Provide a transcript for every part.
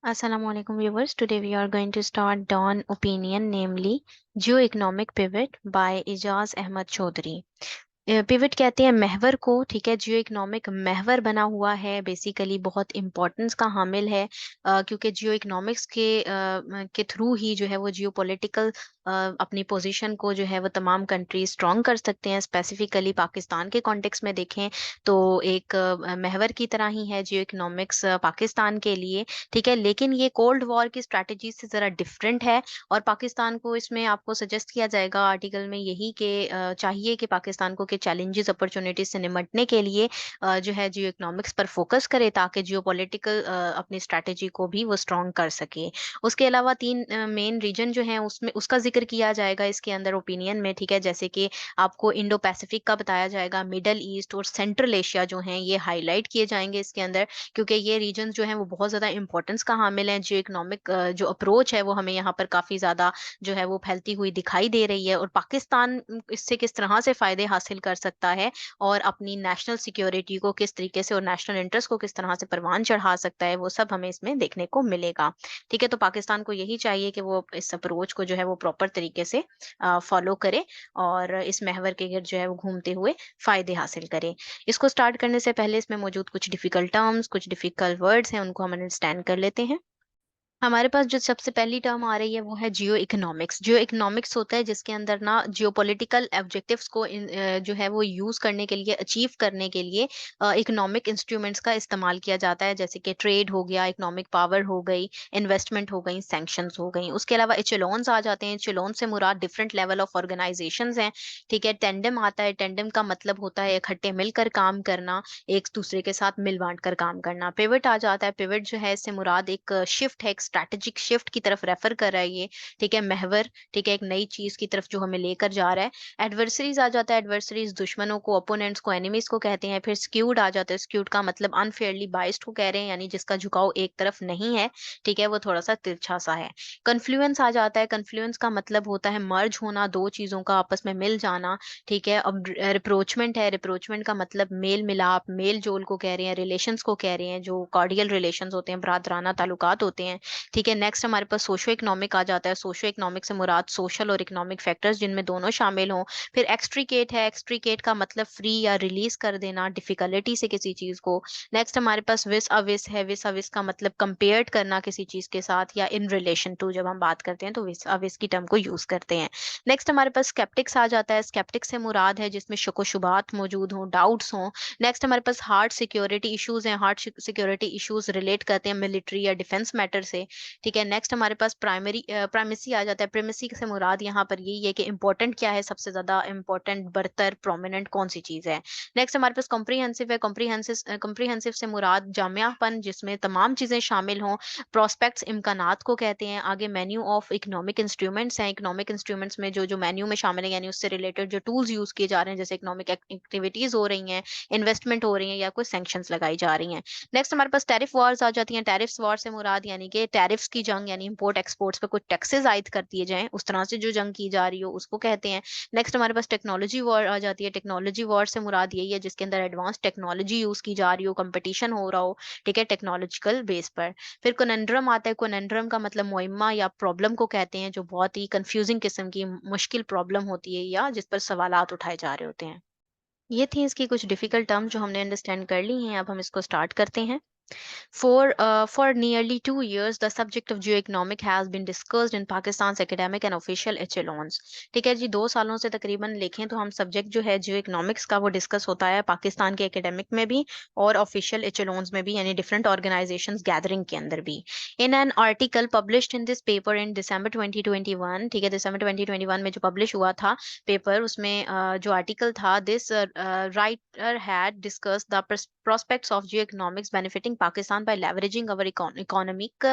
Assalamualaikum viewers. Today we are going to start Dawn Opinion, namely Geo-economic Pivot by Ijaz Ahmad Chaudhry. Pivot कहते हैं महवर को। ठीक है, जियो economic महवर बना हुआ है, बेसिकली बहुत इंपॉर्टेंस का हामिल है। क्योंकि जियो इकोनॉमिक्स के थ्रू ही जो है वो जियो पॉलिटिकल अपनी पोजीशन को जो है वो तमाम कंट्री स्ट्रॉन्ग कर सकते हैं। स्पेसिफिकली पाकिस्तान के कॉन्टेक्स्ट में देखें तो एक महवर की तरह ही है जियो इकोनॉमिक्स पाकिस्तान के लिए। ठीक है, लेकिन ये कोल्ड वॉर की स्ट्रैटेजी से ज़रा डिफरेंट है। और पाकिस्तान को इसमें आपको सजेस्ट किया जाएगा आर्टिकल में यही कि चाहिए कि पाकिस्तान को के चैलेंजेस अपॉर्चुनिटीज से निपटने के लिए जो है जियो इकोनॉमिक्स पर फोकस करे, ताकि जियो पॉलिटिकल अपनी स्ट्रैटेजी को भी वो स्ट्रॉन्ग कर सके। उसके अलावा तीन मेन रीजन जो है उसमें उसका जिक्र किया जाएगा इसके अंदर ओपिनियन में। ठीक है, जैसे कि आपको इंडो पैसिफिक का बताया जाएगा, मिडल ईस्ट और सेंट्रल एशिया जो हैं ये हाईलाइट किए जाएंगे इसके अंदर, क्योंकि ये रीजन जो है वो बहुत ज्यादा इंपॉर्टेंस का हामिल है। जियो इकोनॉमिक जो अप्रोच है वो हमें यहाँ पर काफी ज्यादा जो है वो फैलती हुई दिखाई दे रही है। और पाकिस्तान इससे किस तरह से फायदे हासिल कर सकता है और अपनी नेशनल सिक्योरिटी को किस तरीके से और नेशनल इंटरेस्ट को किस तरह से परवान चढ़ा सकता है, वो सब हमें इसमें देखने को मिलेगा। ठीक है, तो पाकिस्तान को यही चाहिए कि वो इस अप्रोच को जो है वो प्रॉपर तरीके से फॉलो करे और इस महवर के गिर्द जो है वो घूमते हुए फायदे हासिल करे। इसको स्टार्ट करने से पहले इसमें मौजूद कुछ डिफिकल्ट टर्म्स, कुछ डिफिकल्ट वर्ड्स हैं, उनको हम अंडरस्टैंड कर लेते हैं। हमारे पास जो सबसे पहली टर्म आ रही है वो है जियो इकोनॉमिक्स। जियो इकोनॉमिक्स होता है जिसके अंदर ना जियो पॉलिटिकल ऑब्जेक्टिव्स को जो है वो यूज करने के लिए, अचीव करने के लिए इकोनॉमिक इंस्ट्रूमेंट्स का इस्तेमाल किया जाता है, जैसे कि ट्रेड हो गया, इकोनॉमिक पावर हो गई, इन्वेस्टमेंट हो गई, सैंक्शंस हो गई। उसके अलावा एचेलॉन्स आ जाते हैं। एचेलॉन से मुराद डिफरेंट लेवल ऑफ ऑर्गेनाइजेशंस हैं। ठीक है, टेंडम आता है। टेंडम का मतलब होता है इकट्ठे मिलकर काम करना, एक दूसरे के साथ मिल बांट कर काम करना। पिवट आ जाता है। पिवट जो है इससे मुराद एक शिफ्ट है, एक स्ट्रैटेजिक शिफ्ट की तरफ रेफर कर रहा है ये। ठीक है, महवर, ठीक है, एक नई चीज की तरफ जो हमें लेकर जा रहा है। एडवर्सरीज आ जाता है। एडवर्सरीज दुश्मनों को, ओपोनेंट्स को, एनिमीज को कहते हैं। फिर स्क्यूड आ जाता है। स्क्यूड का मतलब अनफेयरली बाइस्ड को कह रहे हैं, यानी जिसका झुकाव एक तरफ नहीं है। ठीक है, वो थोड़ा सा तिरछा सा है। कन्फ्लुएंस आ जाता है। कन्फ्लुएंस का मतलब होता है मर्ज होना, दो चीजों का आपस में मिल जाना। ठीक है, अब रिप्रोचमेंट है। रिप्रोचमेंट का मतलब मेल मिलाप, मेल जोल को कह रहे हैं, रिलेशंस को कह रहे हैं, जो कॉर्डियल रिलेशंस होते हैं, भ्रातराना ताल्लुकात होते हैं। ठीक है, नेक्स्ट हमारे पास सोशो इकोनॉमिक आ जाता है। सोशो इकोनॉमिक से मुराद सोशल और इकोनॉमिक फैक्टर्स जिनमें दोनों शामिल हों। फिर एक्सट्रीकेट है। एक्सट्रीकेट का मतलब फ्री या रिलीज कर देना डिफिकल्टी से किसी चीज को। नेक्स्ट हमारे पास विस अविस है। विस अविस का मतलब कंपेयर करना किसी चीज के साथ, या इन रिलेशन टू जब हम बात करते हैं तो विस अविस की टर्म को यूज करते हैं। नेक्स्ट हमारे पास स्केप्टिक्स आ जाता है। स्केप्टिक्स से मुराद है जिसमें शको शुबात मौजूद हों, डाउट्स हों। नेक्स्ट हमारे पास हार्ड सिक्योरिटी इश्यूज हैं। हार्ड सिक्योरिटी इश्यूज रिलेट करते हैं मिलिट्री या डिफेंस मैटर से। ठीक है, नेक्स्ट हमारे पास प्राइमेसी आ जाता है। प्राइमेसी से मुराद यहाँ पर यही है कि इंपॉर्टेंट क्या है, सबसे ज्यादा इंपॉर्टेंट, बरतर, प्रोमिनेंट कौन सी चीज है। नेक्स्ट हमारे पास कॉम्प्रिहेंसिव है। कॉम्प्रिहेंसिव से मुराद जामियापन, जिसमें तमाम चीजें शामिल हों। प्रोस्पेक्ट्स इम्कानात को कहते हैं। आगे मेन्यू ऑफ इकोनॉमिक इंस्ट्रूमेंट्स हैं। इकोनॉमिक इंस्ट्रूमेंट्स में जो जो मेन्यू में शामिल है, यानी उससे रिलेटेड जो टूल्स यूज किए जा रहे हैं, जैसे इकोनॉमिक एक्टिविटीज हो रही हैं, इन्वेस्टमेंट हो रही है, या कोई सैंक्शंस लगाई जा रही हैं। नेक्स्ट हमारे पास टैरिफ वॉर्स आ जाती हैं। टैरिफ वॉर से मुराद यानी कि टैरिफ्स की जंग, यानी इंपोर्ट एक्सपोर्ट्स पे कुछ टैक्सेस आयद कर दिए जाएं, उस तरह से जो जंग की जा रही हो उसको कहते हैं। नेक्स्ट हमारे पास टेक्नोलॉजी वॉर आ जाती है। टेक्नोलॉजी वॉर से मुराद यही है जिसके अंदर एडवांस टेक्नोलॉजी यूज की जा रही हो, कंपटीशन हो रहा हो। ठीक है, टेक्नोलॉजिकल बेस पर। फिर कोनेंड्रम आता है। कोनेंड्रम का मतलब मुइम्मा या प्रॉब्लम को कहते हैं, जो बहुत ही कंफ्यूजिंग किस्म की मुश्किल प्रॉब्लम होती है या जिस पर सवालात उठाए जा रहे होते हैं। ये थी इसकी कुछ डिफिकल्ट टर्म जो हमने अंडरस्टैंड कर ली हैं। अब हम इसको स्टार्ट करते हैं। For nearly 2 years, the subject of geoeconomic has been discussed in Pakistan's academic and official echelons. ठीक है जी, 2 सालों से तकरीबन देखें तो हम सब्जेक्ट जो है जियो इकोनॉमिक्स का वो डिस्कस होता है पाकिस्तान के एकेडमिक में भी और ऑफिशियल एचेलॉन्स में भी, यानी डिफरेंट ऑर्गेनाइजेशंस गैदरिंग के अंदर भी। In an article published in this paper in December 2021, ठीक है, दिसंबर 2021 में जो पब्लिश हुआ था पेपर, उसमें जो आर्टिकल था, this writer had discuss the prospects of geoeconomics benefiting Pakistan by leveraging our economic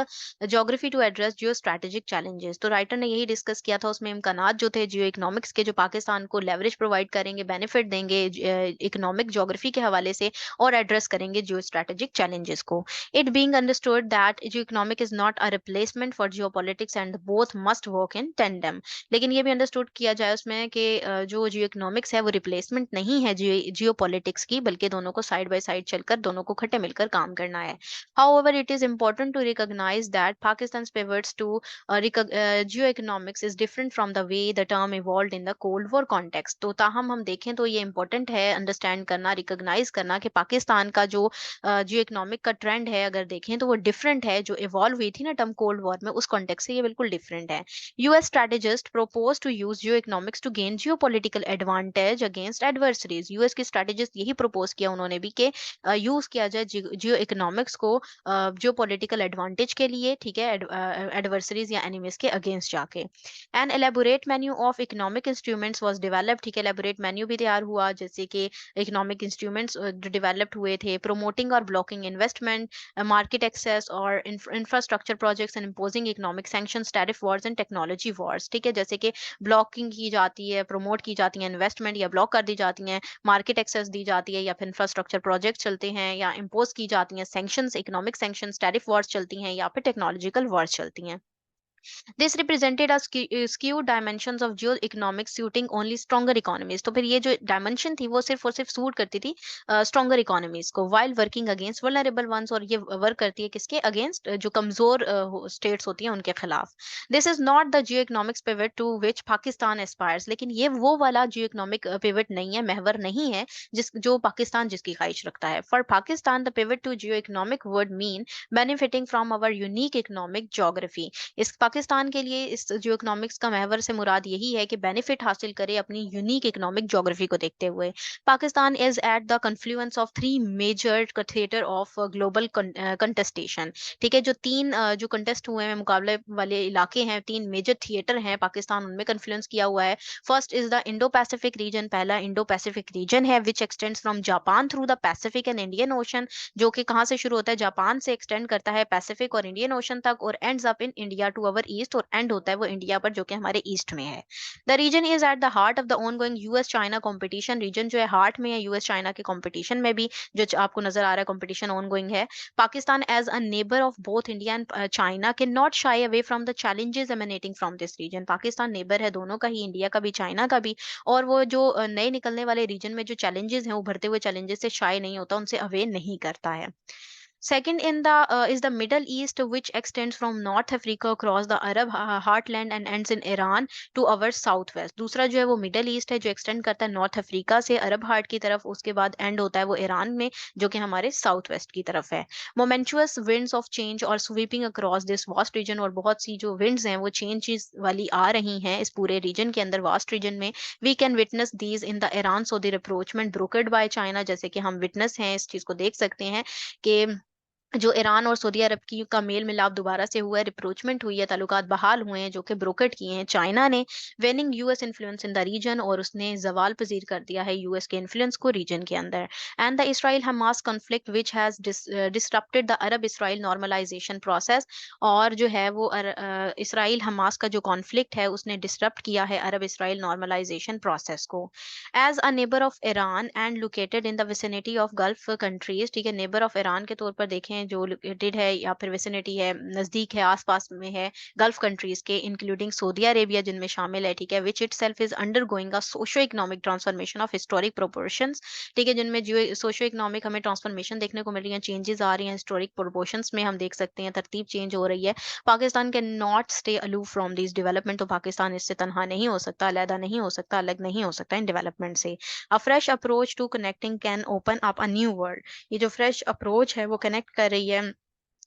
geography to address geostrategic challenges। तो राइटर ने यही डिस्कस किया था, उसमें इम्कानात जो थे जियो इकोनॉमिक्स के, जो पाकिस्तान को लेवरेज प्रोवाइड करेंगे, बेनिफिट देंगे इकोनॉमिक ज्योग्राफी के हवाले से, और एड्रेस करेंगे जियो स्ट्रेटेजिक चैलेंजेस को। It being understood that Jio economic is not a replacement for Jio politics and both must work in tandem. लेकिन ये भी अंडरस्टूड किया जाए उसमें कि जो जियो इकोनॉमिक्स है वो रिप्लेसमेंट नहीं है जियो पॉलिटिक्स की, बल्कि दोनों को साइड बाय साइड चलकर दोनों को खट्टे मिलकर काम करना करना है। However, it is important to recognize that Pakistan's pivots to geoeconomics is different from the way the term evolved in the Cold War context. तो ताहम हम देखें तो ये important है अंडरस्टैंड करना, रिकॉग्नाइज करना कि पाकिस्तान का जो जियो इकोनॉमिक का ट्रेंड है अगर देखें तो वो डिफरेंट है, जो इवॉल्व हुई थी ना टर्म कोल्ड वॉर में, उस कॉन्टेक्स्ट से ये बिल्कुल डिफरेंट है। US strategist propose to use geo economics to gain geo political advantage against adversaries. US की स्ट्रेटेजिस्ट यही प्रोपोज किया उन्होंने भी कि यूज किया जाए जियो इकोनॉमिक्स को जो पॉलिटिकल एडवांटेज के लिए, ठीक है, एडवर्सरीज या एनिमीज के अगेंस्ट जाके। An elaborate menu of economic instruments was developed, ठीक है, एलेबोरेट मेन्यू भी तैयार हुआ जैसे कि इकोनॉमिक इंस्ट्रूमेंट्स जो डेवलप्ड हुए थे, प्रोमोटिंग और ब्लॉकिंग इन्वेस्टमेंट, मार्केट एक्सेस और infrastructure projects and imposing economic sanctions, tariff Wars and technology Wars, ठीक है, जैसे कि ब्लॉकिंग की जाती है, प्रमोट की जाती है इन्वेस्टमेंट या ब्लॉक कर दी जाती हैं, मार्केट एक्सेस दी जाती है या फिर इंफ्रास्ट्रक्चर प्रोजेक्ट चलते हैं या इम्पोज की जाती हैं sanctions, economic sanctions, tariff Wars चलती हैं या फिर टेक्नोलॉजिकल वॉर्स चलती हैं। This represented a skewed dimensions of geo-economics suiting only stronger economies. तो फिर ये जो डायमेंशन थी वो सिर्फ और सिर्फ सूट करती थी स्ट्रॉन्गर इकोनॉमीज को, while working against vulnerable ones, और ये वर्क करती है किसके अगेंस्ट, जो कमजोर स्टेट्स होती हैं उनके खिलाफ। This is not the geo economics pivot to which Pakistan aspires. लेकिन ये वो वाला जियो इकोनॉमिक पिवट नहीं है, महवर नहीं है जो पाकिस्तान जिसकी ख्वाहिश रखता है। For Pakistan the pivot to geo economic would mean benefiting from our unique economic geography. इस पाकिस्तान के लिए इस जो इकोनॉमिक्स का महवर से मुराद यही है कि बेनिफिट हासिल करे अपनी यूनिक इकोनॉमिक ज्योग्राफी को देखते हुए। Pakistan is at the confluence of three major theatre of global contestation, ठीक है, जो तीन जो कंटेस्ट हुए हैं मुकाबले वाले इलाके हैं, तीन मेजर थिएटर हैं, पाकिस्तान उनमें कन्फ्लुएंस किया हुआ है। First is the Indo Pacific region, पहला इंडो पैसिफिक रीजन है विच extends from Japan through the Pacific and Indian ocean, जो कि कहाँ से शुरू होता है, जापान से एक्सटेंड करता है पैसिफिक और इंडियन ओशन तक, और ends up in India to our east, और एंड होता है वो इंडिया पर जो कि हमारे ईस्ट में है। The region is at the heart of the ongoing US China competition. Region जो है हार्ट में है यूएस चाइना के कंपटीशन में भी, जो आपको नजर आ रहा है कंपटीशन ऑनगोइंग है। Pakistan as a neighbour of both India and China can not shy away from the challenges emanating from this region. Pakistan neighbour है दोनों का ही, इंडिया का भी चाइना का भी, और वो जो नए निकलने वाले रीजन में जो चैलेंजेस हैं, उभरते हुए चैलेंजेस से शाई नहीं होता, उनसे अवे नहीं करता है। Second in the is the Middle East, which extends from North Africa across the Arab heartland and ends in Iran to our southwest. दूसरा जो है वो मिडल ईस्ट है जो एक्सटेंड करता है नॉर्थ अफ्रीका से अरब हार्ट की तरफ, उसके बाद एंड होता है वो ईरान में जो कि हमारे साउथ वेस्ट की तरफ है। Momentous winds of change are sweeping across this vast region, और बहुत सी जो विंड्स हैं वो चेंजेस वाली आ रही हैं इस पूरे रीजन के अंदर, वास्ट रीजन में। We can witness these in the Iran so the rapprochement brokered by China, जैसे कि हम विटनेस हैं इस चीज को देख सकते हैं कि जो ईरान और सऊदी अरब की का मेल मिलाप दोबारा से हुआ है, रिप्रोचमेंट हुई है, ताल्लुकात बहाल हुए हैं जो कि ब्रोकेट किए हैं चाइना ने, waning US influence in the region, और उसने जवाल पजीर कर दिया है यूएस के इन्फ्लुएंस को रीजन के अंदर। And the Israel Hamas conflict which has disrupted the Arab Israel normalisation process, और जो है वो इसराइल हमास का जो कॉन्फ्लिक्ट है उसने डिसरप्ट किया है अरब इसराइल नॉर्मलाइजेशन प्रोसेस को। As a neighbour of Iran and located in the vicinity of Gulf countries, ठीक है, नेबर ऑफ ईरान के तौर पर देखें जो लोकेटेड है या फिर विसिनिटी है, नजदीक है, आसपास में है गल्फ कंट्रीज के, इंक्लूडिंग सऊदी अरेबिया जिनमें शामिल है, ठीक है, which it self is under going a socio economic transformation of historic proportions, ठीक है, जिनमें जो सोशो इकोनॉमिक हमें ट्रांसफॉर्मेशन देखने को मिल रही है, चेंजेस आ रही हैं हिस्टोरिक प्रोपोर्शंस में, हम देख सकते हैं तरतीब चेंज हो रही है। Pakistan can not stay aloof from this development, तो पाकिस्तान इससे तनहा नहीं हो सकता, अलहदा नहीं हो सकता, अलग नहीं हो सकता इन डेवलपमेंट से। A fresh approach to connecting can open up a new world, ये जो फ्रेश अप्रोच है वो कनेक्ट कर रही है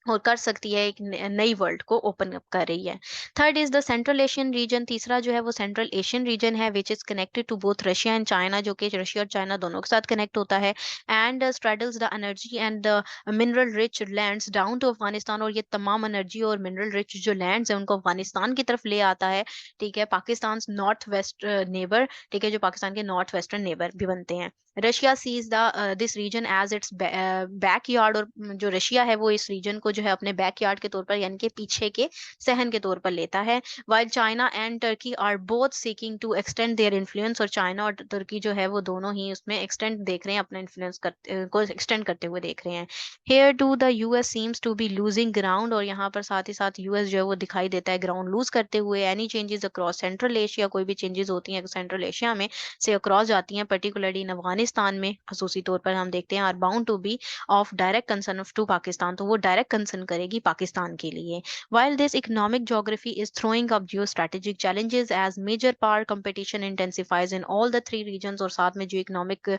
और कर सकती है, एक नई वर्ल्ड को ओपन अप कर रही है। Third is the Central Asian region, तीसरा जो है वो सेंट्रल एशियन रीजन है which is connected to both Russia and China, जो कि रशिया और चाइना दोनों के साथ कनेक्ट होता है। And straddles the energy and the mineral rich lands down to Afghanistan, और ये तमाम एनर्जी और मिनरल रिच जो लैंड्स है उनको अफगानिस्तान की तरफ ले आता है, ठीक है, पाकिस्तान नॉर्थ वेस्ट नेबर, ठीक है, जो पाकिस्तान के नॉर्थ वेस्टर्न नेबर भी बनते हैं। Russia sees the this region as its backyard, और जो रशिया है वो इस रीजन को जो है अपने बैकयार्ड के तौर पर यानी कि पीछे के सहन के तौर पर लेता है। While China and Turkey are both seeking to extend their influence, और चाइना और तुर्की जो है वो दोनों ही उसमें एक्सटेंड देख रहे हैं, अपना इन्फ्लुएंस को एक्सटेंड करते हुए देख रहे हैं। Hitherto the US seems to be losing ground, और यहाँ पर साथ ही साथ यूएस जो है वो दिखाई देता है ग्राउंड लूज करते हुए। Any changes across central Asia, कोई भी चेंजेस होती हैं सेंट्रल एशिया में से अक्रॉस जाती हैं, पर्टिकुलरली इन अफगानिस्तान अफगानिस्तान में खसूसी तौर पर हम देखते हैं, are bound to be of direct concern of to Pakistan, तो वो डायरेक्ट कंसर्न करेगी पाकिस्तान के लिए. While this economic geography is throwing up geostrategic challenges as major power competition intensifies in all the three regions, और साथ में जो इकोनॉमिक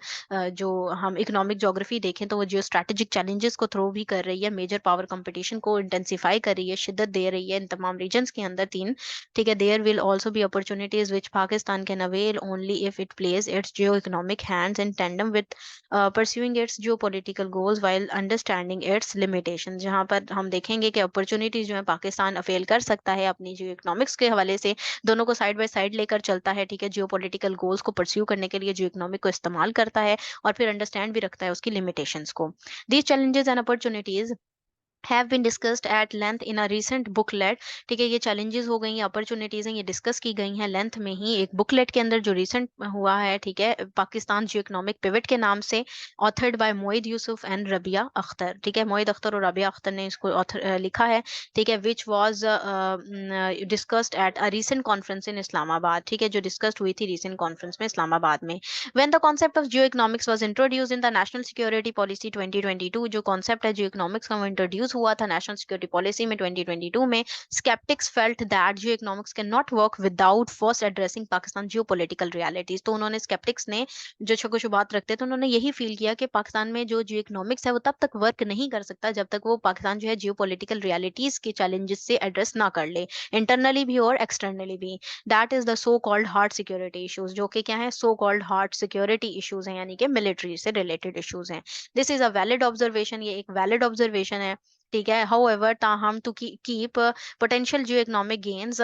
जो हम इकोनॉमिक ज्योग्राफी देखें तो वो जियो स्ट्रैटेजिक चैलेंजेस को थ्रो भी कर रही है, मेजर पावर कंपटीशन को इंटेंसिफाई कर रही है, शिद्दत दे रही है इन तमाम रीजन्स के अंदर तीन. ठीक है, there will also be opportunities which Pakistan can avail only if it place its geo economic hands in tandem with pursuing its geo political goals while understanding its limitation. जहां पर हम देखेंगे कि अपॉर्चुनिटीज जो है पाकिस्तान अफेल कर सकता है अपनी जियो इकोनॉमिक्स के हवाले से, दोनों को साइड बाय साइड लेकर चलता है. ठीक है, जियो पॉलिटिकल गोल्स को परस्यू करने के लिए जियो इकोनॉमिक को इस्तेमाल करता है और फिर अंडरस्टैंड भी रखता है उसकी लिमिटेशंस को. These challenges and opportunities have been discussed at length in a recent booklet. ठीक है, ये challenges हो गई, ये opportunities हैं, ये डिस्कस की गई हैं लेंथ में ही एक बुकलेट के अंदर जो रिसेंट हुआ है. ठीक है, पाकिस्तान जियो इकोनॉमिक पिवट के नाम से, authored bye Moid Yusuf and Rabia Akhtar. ठीक है, मोइद अख्तर और रबिया अख्तर ने इसको लिखा है. ठीक है, which was discussed at a recent conference in Islamabad. ठीक है, जो डिस्कस्ड हुई थी रिसेंट कॉन्फ्रेंस में इस्लामाबाद में. When the concept of geoeconomics was introduced in the National Security Policy 2022, जो concept है geoeconomics का वो introduce हुआ था national security policy में 2022 में, skeptics felt that geoeconomics cannot work without first addressing Pakistan geopolitical realities. तो उन्होंने skeptics ने जो शुबहत रखते थे उन्होंने यही फील किया कि पाकिस्तान में जो geoeconomics है वो तब तक वर्क नहीं कर सकता जब तक वो पाकिस्तान जो है geopolitical realities के challenges से एड्रेस ना कर ले, इंटरनली भी और एक्सटर्नली भी. That is the so called hard security issues, जो कि क्या है, so called hard security issues हैं, यानी कि मिलिट्री से रिलेटेड इश्यूज हैं. This is a valid observation, ये एक वैलिड ऑब्जर्वेशन है. ठीक है, हाउएवर ताहम to keep potential geo economic gains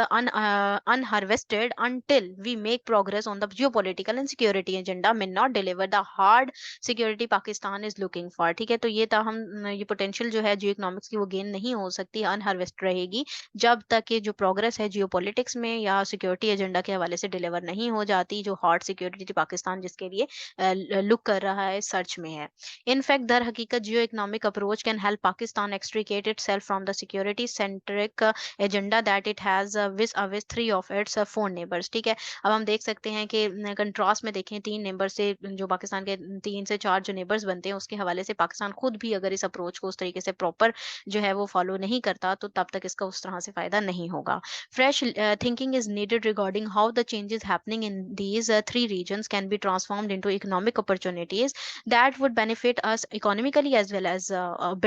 unharvested until we make progress on the geopolitical and security agenda may not deliver the hard security Pakistan is looking for. ठीक है, तो ये ताहम ये पोटेंशियल जो है जियो इकोनॉमिक्स की वो गेन नहीं हो सकती, अनहार्वेस्ट रहेगी जब तक ये जो प्रोग्रेस है जियो पॉलिटिक्स में या सिक्योरिटी एजेंडा के हवाले से डिलीवर नहीं हो जाती, जो हॉट सिक्योरिटी पाकिस्तान जिसके लिए लुक कर रहा है, सर्च में है. इन फैक्ट दर हकीकत geo economic approach can help Pakistan extricate itself from the security centric agenda that it has with three of its four neighbours. ठीक है, अब हम देख सकते हैं कि कंट्रास्ट में देखें तीन नेबर से, जो पाकिस्तान के तीन से चार जो नेबर्स बनते हैं उसके हवाले से पाकिस्तान खुद भी अगर इस अप्रोच को उस तरीके से प्रॉपर जो है वो फॉलो नहीं करता तो तब तक इसका उस तरह से फायदा नहीं होगा. Fresh thinking is needed regarding how the changes happening in these three regions can be transformed into economic opportunities that would benefit us economically as well as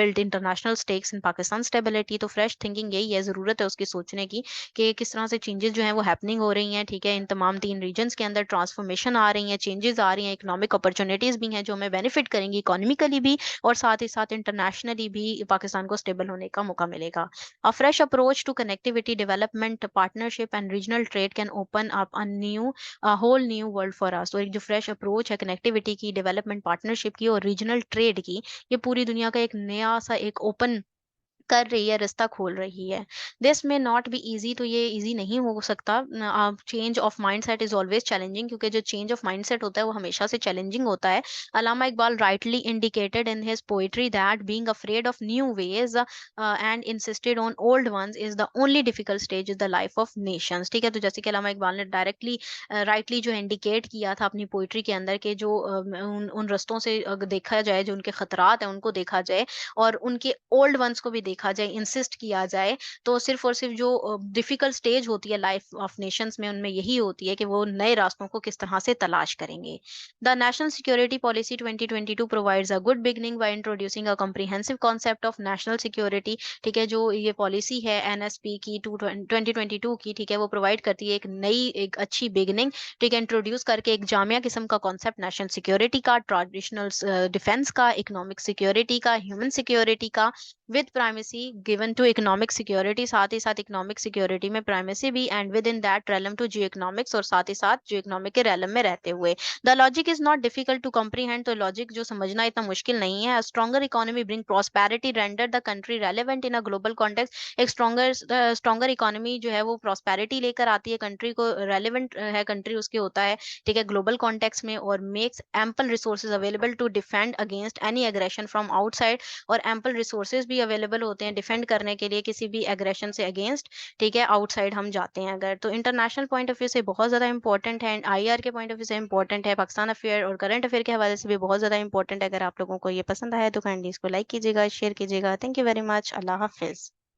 build international stakes in Pakistan stability. तो fresh thinking यही है, ज़रूरत है उसकी सोचने की कि किस तरह से changes जो हैं वो happening हो रही हैं. ठीक है, इन तमाम तीन regions के अंदर transformation आ रही हैं, changes आ रही हैं, economic opportunities भी हैं जो हमें benefit करेंगी economically भी और साथ ही साथ internationally भी पाकिस्तान को stable होने का मौका मिलेगा. A fresh approach to connectivity, development, partnership and regional trade can open up a whole new world for us. तो एक जो fresh approach है connectivity की, development, partnership की और regional trade की, ये पूरी दुनिया का एक नया सा एक open कर रही है, रास्ता खोल रही है. दिस में नॉट बी इजी, तो ये इजी नहीं हो सकता. Change of mindset is always challenging, क्योंकि जो चेंज ऑफ माइंडसेट होता है वो हमेशा से चैलेंजिंग होता है. Allama Iqbal rightly indicated in his poetry that being afraid of new ways and insisted on old ones is the only difficult stage is the life of nations. ठीक है, तो जैसे कि अलामा इकबाल ने डायरेक्टली राइटली जो इंडिकेट किया था अपनी पोइट्री के अंदर के जो उन रस्तों से देखा जाए, जो उनके खतरात हैं उनको देखा जाए और उनके ओल्ड वंस को भी देखा जाए, इंसिस्ट किया जाए, तो सिर्फ और सिर्फ जो डिफिकल्ट स्टेज होती है लाइफ ऑफ नेशंस में उनमें यही होती है कि वो नए रास्तों को किस तरह से तलाश करेंगे. The national security policy 2022 provides a good beginning by introducing a comprehensive concept of national security. ठीक है, जो ये पॉलिसी है एनएसपी की 2022 की, ठीक है, वो प्रोवाइड करती है एक नई एक अच्छी बिगनिंग. ठीक है, इंट्रोड्यूस करके एक जामिया किस्म का कॉन्सेप्ट नेशनल सिक्योरिटी का, ट्रेडिशनल डिफेंस का, इकोनॉमिक सिक्योरिटी का, ह्यूमन सिक्योरिटी का, with primacy given to economic security, साथ ही साथ इकोनॉमिक सिक्योरिटी में प्राइमेसी भी, and within that realm to geo economics, और साथ ही साथ जियो इकोनॉमिक के रेलम में रहते हुए. The logic is not difficult to comprehend, तो लॉजिक जो समझना इतना मुश्किल नहीं है. Stronger economy bring prosperity render the country relevant in a global context. एक स्ट्रॉन्गर इकोनॉमी जो है वो प्रॉस्पेरिटी लेकर आती है, कंट्री को रेलेवेंट है कंट्री उसके होता है, ठीक है, ग्लोबल कॉन्टेक्स्ट में, और makes ample resources available to defend against any aggression from outside, और एम्पल रिसोर्सेज भी अवेलेबल होते हैं डिफेंड करने के लिए किसी भी एग्रेशन से अगेंस्ट, ठीक है, आउटसाइड हम जाते हैं अगर, तो इंटरनेशनल पॉइंट ऑफ व्यू से बहुत ज़्यादा इंपॉर्टेंट है एंड आईआर के पॉइंट ऑफ व्यू से इंपॉर्टेंट है, पाकिस्तान अफेयर और करंट अफेयर के हवाले से भी बहुत ज़्यादा इंपॉर्टेंट है। अगर आप लोगों को ये पसंद आया तो काइंडली इसको लाइक कीजिएगा, शेयर कीजिएगा। Thank you very much. अल्लाह हाफिज़।